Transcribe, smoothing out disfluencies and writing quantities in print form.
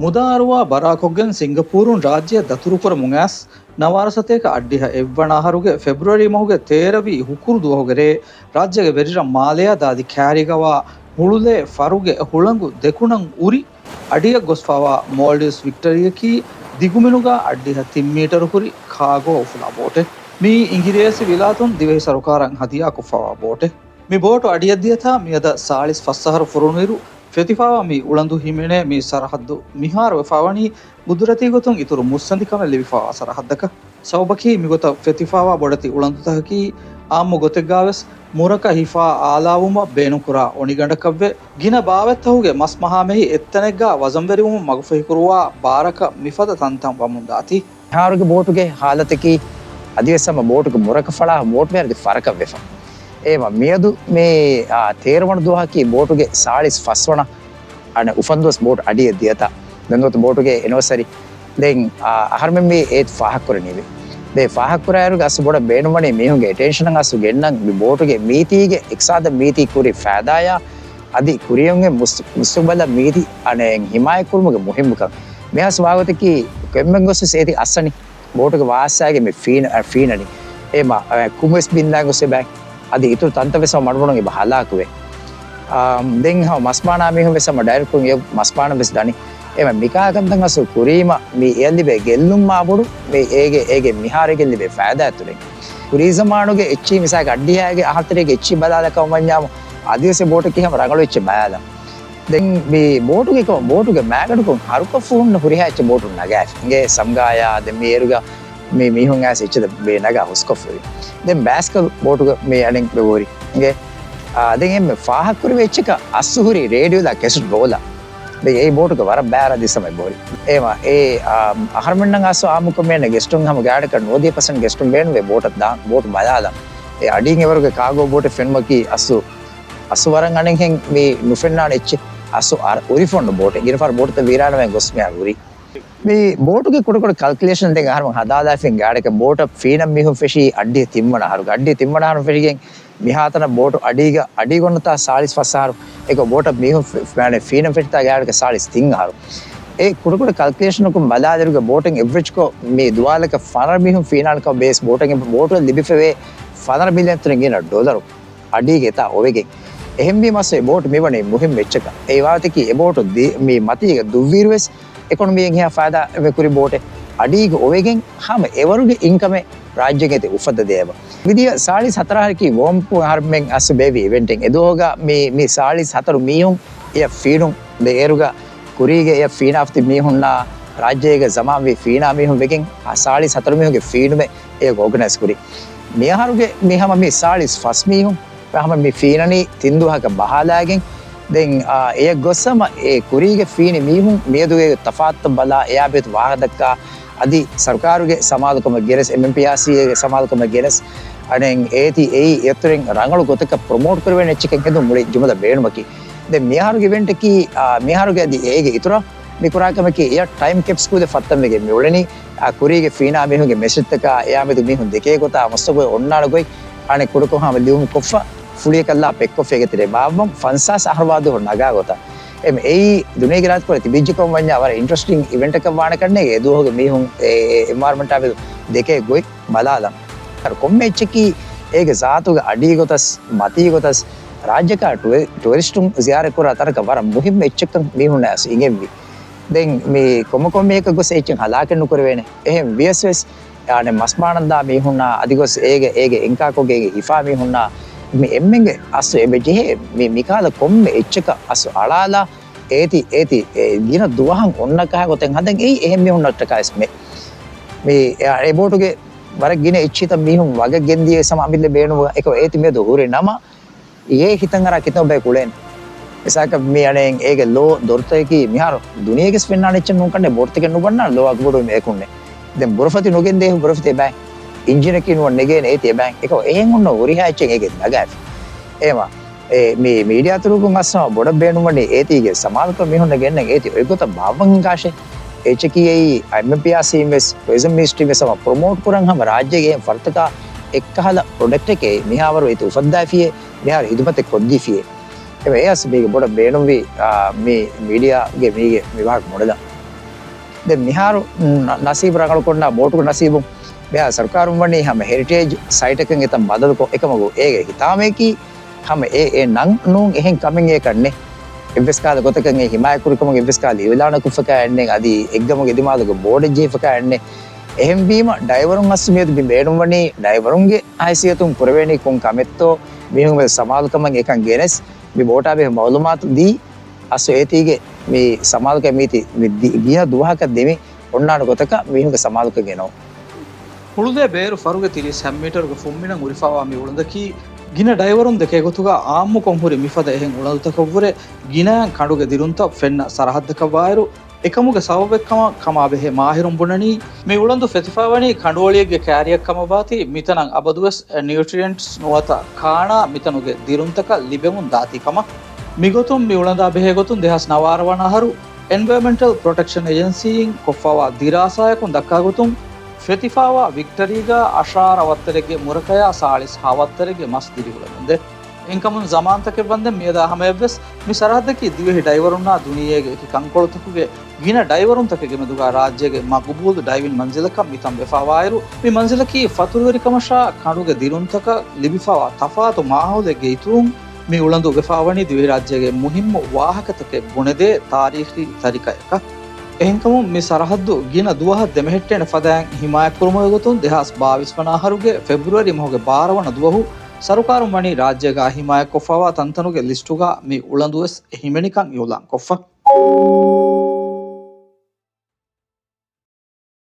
ಮುದಾರುವ ಬರಾಕೊಗ್ಗೆನ್ ಸಿಂಗಪೂರುನ್ ರಾಜ್ಯ ದತುರುಪುರ ಮುಂಗಾಸ್ ನವಾರಸತೇಕ ಅಡ್ಡಿಹ ಎವ್ವಣಾಹರುಗೆ ಫೆಬ್ರವರಿ ಮಹುಗೆ ತೇರವಿ ಹುಕುರುದುವಹುಗೆರೆ ರಾಜ್ಯಗೆ ಬೆರಿರ ಮಾಲೆಯ ದಾದಿ ಕ್ಯಾರಿಗವ ಹುಳುಲೆ ಫರುಗೆ ಹುಳಂಗು ದೆಕುಣಂ ಉರಿ ಅಡಿಯ ಗೊಸ್ಫಾವ ಮಾಲ್ಡೀವ್ಸ್ ವಿಕ್ಟರಿಯಕಿ ದಿಗುಮಿನುಗ ಅಡ್ಡಿಹ ತಿಮ್ಮೀಟರು ಹುರಿ ಖಾಗೋ ಉಫುಲಾ ಬೋಟೆ ಮೀ ಇಂಗಿರೇಸಿ ವಿಲಾತುನ್ ದಿವೆಹಿ ಸರುಕಾರಂ ಹದಿಯಾ ಕುಫಾವ ಬೋಟೆ ಮಿ ಬೋಟು ಅಡಿಯದ್ದಿಯಥ ಮಿಯದ ಸಾಳಿಸ್ ಫಸ್ಸಹರು ಫುರುಣಿರು ಫೆತಿಫಾವ ಮಿ ಉಳಂದು ಹಿಮೆಣೆ ಮಿ ಸರಹದ್ದು ಮಿಹಾರ ವೆಫಾವಣಿ ಬುದುರತಿ ಗೊತುಂ ಇತುರು ಮುಸ್ಸಂದಿಕಮ ಲಿವಿಫಾವ ಸರಹದ್ದಕ ಸೌಬಕಿ ಮಿಗೊತ ಫೆತಿಫಾವ ಬೊಡತಿ ಉಳಂದುತಹಕಿ ಆಮ್ಮು ಗೊತೆಗ್ಗಾವೆಸ್ ಮುರಕ ಹಿಫಾ ಆಲಾವುಮ ಬೇನುಕುರ ಒಣಿಗಂಡಕವ್ವೆ ಗಿನ ಬಾವೆತ್ತಹುಗೆ ಮಸ್ ಮಹಾಮೆಹಿ ಎತ್ತನೆಗ್ಗ ವಜಂವೆರಿವುಮ ಮಗುಫಹಿಕುರುವ ಬಾರಕ ಮಿಫದ ತಂತಂ ವಮುಂದಾತಿ ಮಿಹಾರುಗೆ ಬೋಟುಗೆ ಹಾಲತಕಿ ಅದಿವೆಸಮ ಬೋಟುಗೆ ಮುರಕ ಫಳ ಬೋಟ್ ಮೇರದಿ ಫರಕ ವೆಫ ඒම මියදු මේ තේරවණ දුවහකි බෝටුගේ සාලිස් ෆස්වණ අන උෆන්දුවස් බෝට් අඩිය දියතා දන්දුවත බෝටුගේ එනවසරි දැන් අහර්මෙන් මේ ඒත් ෆාහක් කරණීවේ දේ ෆාහක් කරායරුගේ අස්ස බොඩ බේනුමනේ මිහුගේ ටෙන්ෂන් අස්ස ගෙන්නන් මේ බෝටුගේ මීතිගේ එක්සාද මීති කුරි ෆෑදාය අදි කුරියුන්ගේ මුස්තුබල මීති අනෙන් හිමාය කුරුමගේ මුහිම්මුක මෙහස් වාගතකි කෙම්මෙන් ගොස්ස සේති අස්සනි බෝටුගේ වාසයාගේ මේ ෆීනනි ඒම කුමස් බින්දා ගොස්සේ බෑ అది ఇతరు తంతవెస మడబొණಗೆ ಬಹಲಾಕುವೆ ದೆಂ ಹ ಮಸ್ಮಾನಾ ಮಿಹು ವೆಸಮ ಡೈರೆಕ್ಟ್ ಗೆ ಮಸ್ಮಾನ ವೆಸ್ ದನಿ ಎಮ ಮಿಕಾಗಂತಂ ಅಸು ಕುರೀಮ ಮಿ ಎಲ್ಲಿಬೆ ಗೆಲ್ಲುಂ ಮಾಬುಡು ಮೆ ಏಗೆ ಮಿಹಾರೆ ಗೆಲ್ಲಿಬೆ ಫಾಯದಾ ಅತುರೆ ಕುರೀಜಮಾನುಗೆ ಎಚ್ಚಿ ಮಿಸಾಗ ಅಡ್ಡಿಯಾಗೆ ಆಹತರೆಗೆ ಎಚ್ಚಿ ಬದಾಲಕ ಒಮ್ಮನ್ಯಾಮ ಆದಿವಸೆ ಬೋಟಕ್ಕೆ ಹಮ ರಂಗಳು ಎಚ್ಚಿ ಬಯಾದ ದೆಂ ಮಿ ಬೋಟುಗೆ ಮ್ಯಾಗಡುಕು ಹರುಕ ಫೂನ್ ಹುರಿಹಾ ಎಚ್ಚಿ ಬೋಟು ನಗಾಫ್ ಇಂಗೆ ಸಂಗಾಯ ದೆಂ ಮೇರುಗ මේ මිහුන් ඇස් එච්චද මේ නගා හොස්කොෆරි දැන් බෑස්කල් බෝටුක මේ අනෙන් බෙවෝරි ගේ දැන් එම්ම ෆාහක් කුරි වෙච්ච එක අස්සුහුරි රේඩියෝ ලා කෙසට් රෝලා දැන් ඒ බෝටුක වර බෑර දිසමයි බෝරි ඒම ඒ අහර්මණන් අස්සෝ ආමුක මේන ගෙස්ටුන් හැම ගාඩක 90% ගෙස්ටුන් බේනුවේ බෝටක් දා බෝට බයාලා ඒ අඩින් එවරුගේ කාගෝ බෝට ෆෙන්මකි අස්සු වරන් අනෙන් හෙන් මේ නුෆෙන්නාන එච්ච අස්සු ඔරිෆොන්න බෝට ගිරෆාර බෝටත වීරානමෙන් ගොස්මියා උරි මේ බෝටුගේ කොට කැල්කියුලේෂන් දෙක අහරම හදාලා ෆින් ගාඩක බෝට ෆීනම් මිහු ෆෙෂි අඩිය තිම්මන හරු ගඩිය තිම්මන හරු ෆෙෂිගෙන් මිහාතන බෝට අඩි ගොන්නතා 45 හරු ඒක බෝට මිහු মানে ෆීනම් ෆෙෂිතා ගාඩක 43 හරු ඒ කොට කැල්කියුලේෂන් කුම් බලාදරුගේ බෝටෙන් එවරේජ් කො මේ දුවාලක ෆනර් මිහු ෆීනාල් ක බේස් බෝටෙන් බෝට ලිබිෆෙවේ ෆනර් මිලියන් ත්‍රිංගින ඩොලර් අඩිගේ තා ඔවෙගෙන් එහෙම් බි මස්සේ බෝට මෙවනේ මුහිම් වෙච්චක ඒ වාතකි ඒ බෝට මේ මතියක දුවීරවස් එකොනොමියෙන් හියා ෆායදා වෙකුරි බෝටේ අඩීග ඔවෙගෙන් හැම එවරුගේ ඉන්කම රාජ්‍යගෙත උපද දේව විදිය 44 කි වොම්පු හර්මෙන් අස් බේවි ඉවෙන්ටින් එදෝගා මේ 44 මියුන් එය ෆීනුම් දෙයරුගා කුරීගේ එය ෆීන ආෆ්ති මියුන්නා රාජ්‍යයේ සමාම වේ ෆීනා මියුන් වෙගෙන් 44 මියුගේ ෆීනුමේ එය ඕගනයිස් කුරි මියහරුගේ මෙහම මේ 45 මියුන් හැම මේ ෆීනනි තින්දුහක බහලාගෙන් දැන් එය ගොස්සම ඒ කුරීගේ ෆීනි මිහුන් මියදුගේ තෆාත් බලා එයා බෙත් වාහදක්කා අදි සර්කාරුගේ සමාදකම ගෙරස් MMPRCගේ සමාදකම ගෙරස් අනෙන් ඒති ඒ යතරෙන් රංගලු ගොතක ප්‍රොමෝට් කරවෙන එච්චකෙන් හදු මුලි ජුමද බේනුමකි දැන් මිහාරුගේ ඉවෙන්ට් කි මිහාරුගේ අදි ඒගේ ඉතර මිකුරාකමකි එයා ටයිම් කෙප්ස් කුද ෆත්තම්ගේ මියොලනි කුරීගේ ෆීනා මිහුගේ මෙසෙත්තක එයා බෙදු මිහුන් දෙකේ ගොතා මස්තගොයි ඔන්නාල ගොයි අනේ කුඩකොහම ලියුම් කොෆා फुलिए कल्ला पेक्को फेगतिरे बाबम फंसास अहरवादु नगा गोता एम एई दुनिया के रात को तिबिज्जकम वन्या वर इंटरेस्टिंग इवेंट का वाण करने के दो होगे मी हूं एनवायरमेंट आवे देखे गोई मलाला और कोम्मे चकी एक जात होगा अडी गोतस मती गोतस राज्य का टूरिस्टुम जियारे को रातर का वर मुहिम इच्छक मी हूं नस इंगेवी देन मी कोम एक गोसे इच्छक हलाके नु करवेने एम वीएसएस याने मस्मानंदा मी हूं ना अधिगोस एगे इंका को गे इफा मी हूं ना මේ එම්මෙන්ගේ අස්සු එබෙජෙහි මේ මිකාල කොම්මෙ එච්චක අස්සු අලාලා ඒති ගින දුවහන් ඔන්න කහ ගොතෙන් හදන් ඒ එහෙම මිහුන්නට කයිස් මේ ඒ බෝටුගේ වර ගින එච්චිත මිහුන් වග ගෙන්දියේ සම අමිල්ල බේනු එක ඒති මේ දුහුරේ නම ඒ හිතන් අර කිතෝ බේ කුලෙන් එසක මේ අනෙන් ඒගේ ලෝ දොර්තේකි මිහාර දුනියගේ ස්පෙන්නාන එච්ච නුන් කන්නේ බෝට් එක නුබන්නා ලෝ අක්බඩු මේකුන්නේ දැන් බොරෆති නොගෙන් දෙහ බොරෆති බෑ इंजिन की नुवन नेगेन एती बैंक एको එහෙන් උන්න උරිහා එච්චෙන් ඒකේ නගා ඒම මේ මීඩියා තුරුකුන් අස්සම බොඩ බේනුමනේ ඒතිගේ සමාල්ක මිහුන්න ගෙන්න ඒති ඔයගොත භාවංකාශේ එච්චකී MMPRC ඉන්වෙස් ටුරිසම් මිනිස්ට්‍රි වෙසම ප්‍රොමෝට් කරන් හැම රාජ්‍යයේ ෆර්තක එක්කහල ප්‍රොඩක්ට් එකේ මිහාවරු ඒතු උපද්දාෆියේ මිහාර හිදුමත් කොද්දිෆියේ ඒ එයස් මේක බොඩ බේනුම් වි මේ මීඩියාගේ මේගේ විභාග මොඩලා de miharu nasib rangal konna botu nasibu beha sarkarum wani hama heritage site එකෙන් එතන බදල් ko එකමගෝ ඒගේ හිතාමේකි hama ඒ නං නුන් එහෙන් කමින් ඒකන්නේ එවස් කාල ගොතකන් ඒ හිමාය කුරුකමගේ එවස් කාල ඉවලාන කුෆක යන්නේ අදි එක්ගමගේ එදිමාදක බෝඩ ජීෆක යන්නේ එහෙන් බීම ඩයිවරුන් අස්සුමියද බි බේඩුම් වනි ඩයිවරුන්ගේ ආයිසියතුම් පුරවේණි කොන් කමෙත්තෝ මිහුම සමාල්කමන් එකන් ගෙනස් බි බෝටාබේ මවලුමාත් දී අස්සු ඒතිගේ මේ සමාල්ක මීති ගිය දුවහක දෙමි ඔන්නාන ගොතක මිහුගේ සමාල්ක ගෙනෝ ಹುಳುದೆ ಬೇರು ಫರುಗೆ 30 ಮೀಟರ್ಗೆ ಫುಮ್ಮಿನ ಉರಿಫಾವಾ ಮಿ ಉಳಂದಕಿ ಗಿನ ಡೈವರುನ್ ದಕೆ ಗೊತುಗ ಆಮ್ಮು ಕೊಂಹುರಿ ಮಿಫದ ಎಹೆಂ ಉಳಲ್ತಕವ್ವರೆ ಗಿನ ಕಡುಗೆ ದಿರುಂತ ಫೆನ್ನ ಸರಹದ್ದಕವಾಯರು එකමුග සවබෙක්කම කමාබෙහෙ මාහිරුම් බුණනි මේ උළන්දු ෆෙතිෆාවනි කණ්ඩෝලියගේ කෑරියක් කමබාති මිතනං අබදුවස් නියුට්‍රියන්ට්ස් නොවත කාණා මිතනුගේ දිරුන්තක ලිබෙමුන් දාතිකම මිගොතුම් මි උළඳා බෙහෙ ගොතුන් දෙහස් නවාරවනහරු එන්වයරන්මන්ටල් ප්‍රොටෙක්ෂන් ඒජන්සියින් කොෆාවා දිරාසායකුන් දක්කා ගොතුම් ෆෙතිෆාවා වික්ටරීගා අශාර අවත්තරගේ මුරකයා ಸಾಳಿಸ್ ಹಾವತ್ತರಿಗೆ ಮಸ್ ದಿರಿಹುಳಂದೆ ಇಂಕಮನ್ ಜಮಾಂತಕ್ಕೆ ಬಂದೆ ಮೇದ ಹಮೆವ್ವೆಸ್ ಮಿ ಸರಹದ್ದಕಿ ದಿವೆಹಿ ಡೈವರುನ್ನಾ ದುನಿಯೆಗೆ ಕಿ ಕಂಕೊಳತಕುಗೆ ಗಿನ ಡೈವರುನ್ ತಕೆಗೆ ಮೆದುಗಾ ರಾಜ್ಯಗೆ ಮಗಬೂಲ್ ಡೈವಿನ್ ಮಂಜಿಲಕ ಮಿತಂ ಬೆಫಾವಾಯರು ಮಿ ಮಂಜಿಲಕಿ ಫತುರುವರಿ ಕಮಶಾ ಕಣುಗೆ ದಿರುಂತಕ ಲಿಬಿಫಾವಾ ತಫಾತು ಮಾಹುಲೆಗೆ ಇತುಂ ಮಿ ಉಳಂದು ಬೆಫಾವಣಿ ದಿವೆಹಿ ರಾಜ್ಯಗೆ ಮುಹಿಮ್ಮ ವಾಹಕತಕೆ ಗುಣದೆ ತಾರೀಖಿ ತರಿಕಯಕ එහෙන්කම මේ සරහද්දු ගින දුවහ දෙමෙහෙට්ටේන ෆදෑන් හිමායක් කුරුමය ගොතුන් 2022 වනහරුගේ ෆෙබ්‍රුවරි මොහොගේ 12 වන දුවහු සරුකාරුම් වනි රාජ්‍යගා හිමායක් කොෆවා තන්තනුගේ ලිස්ටුගා මේ උළඳුවස් හිමෙනිකන් යොලන් කොෆ්ෆා